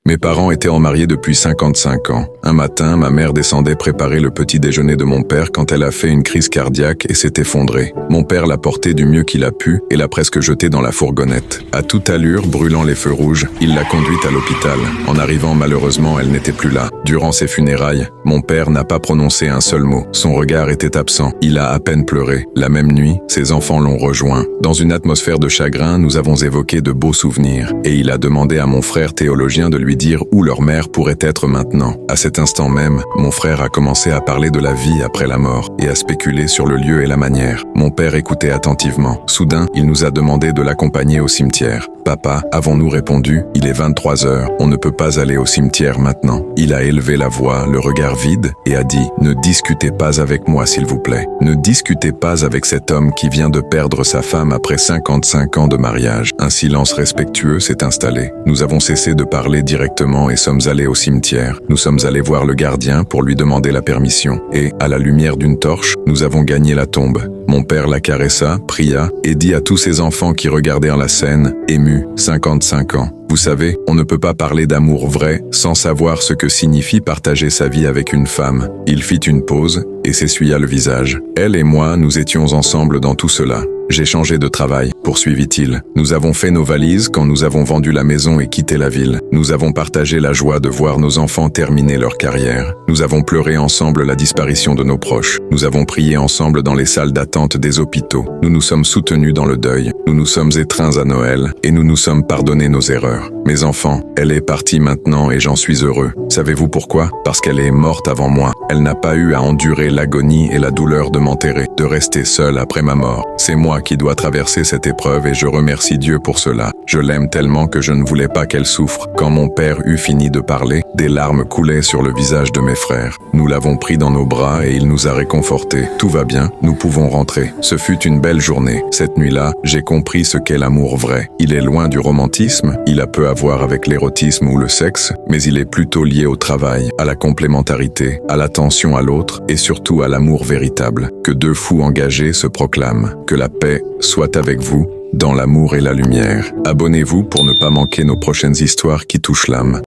Mes parents étaient mariés depuis 55 ans. Un matin, ma mère descendait préparer le petit déjeuner de mon père quand elle a fait une crise cardiaque et s'est effondrée. Mon père l'a portée du mieux qu'il a pu et l'a presque jetée dans la fourgonnette. À toute allure, brûlant les feux rouges, il l'a conduite à l'hôpital. En arrivant, malheureusement, elle n'était plus là. Durant ses funérailles, mon père n'a pas prononcé un seul mot. Son regard était absent. Il a à peine pleuré. La même nuit, ses enfants l'ont rejoint. Dans une atmosphère de chagrin, nous avons évoqué de beaux souvenirs. Et il a demandé à mon frère théologien de lui dire où leur mère pourrait être maintenant. À cet instant même, mon frère a commencé à parler de la vie après la mort et à spéculer sur le lieu et la manière. Mon père écoutait attentivement. Soudain, il nous a demandé de l'accompagner au cimetière. « Papa », avons-nous répondu, « il est 23 heures, on ne peut pas aller au cimetière maintenant. » Il a élevé la voix, le regard vide, et a dit « Ne discutez pas avec moi, s'il vous plaît. Ne discutez pas avec cet homme qui vient de perdre sa femme après 55 ans de mariage. » Un silence respectueux s'est installé. Nous avons cessé de parler directement et sommes allés au cimetière. Nous sommes allés voir le gardien pour lui demander la permission. Et, à la lumière d'une torche, nous avons gagné la tombe. Mon père la caressa, pria et dit à tous ses enfants qui regardèrent la scène, émus, 55 ans. Vous savez, on ne peut pas parler d'amour vrai sans savoir ce que signifie partager sa vie avec une femme. Il fit une pause et s'essuya le visage. Elle et moi, nous étions ensemble dans tout cela. J'ai changé de travail, poursuivit-il. Nous avons fait nos valises quand nous avons vendu la maison et quitté la ville. Nous avons partagé la joie de voir nos enfants terminer leur carrière. Nous avons pleuré ensemble la disparition de nos proches. Nous avons prié ensemble dans les salles d'attente des hôpitaux. Nous nous sommes soutenus dans le deuil. Nous nous sommes étreints à Noël et nous nous sommes pardonnés nos erreurs. Mes enfants, elle est partie maintenant et j'en suis heureux. Savez-vous pourquoi? Parce qu'elle est morte avant moi. Elle n'a pas eu à endurer l'agonie et la douleur de m'enterrer, de rester seule après ma mort. C'est moi qui dois traverser cette épreuve et je remercie Dieu pour cela. Je l'aime tellement que je ne voulais pas qu'elle souffre. Quand mon père eut fini de parler, des larmes coulaient sur le visage de mes frères. Nous l'avons pris dans nos bras et il nous a réconfortés. Tout va bien, nous pouvons rentrer. Ce fut une belle journée. Cette nuit-là, j'ai compris ce qu'est l'amour vrai. Il est loin du romantisme, il a peu à voir avec l'érotisme ou le sexe, mais il est plutôt lié au travail, à la complémentarité, à l'attention à l'autre et surtout à l'amour véritable. Que deux fous engagés se proclament. Que la paix soit avec vous, dans l'amour et la lumière. Abonnez-vous pour ne pas manquer nos prochaines histoires qui touchent l'âme.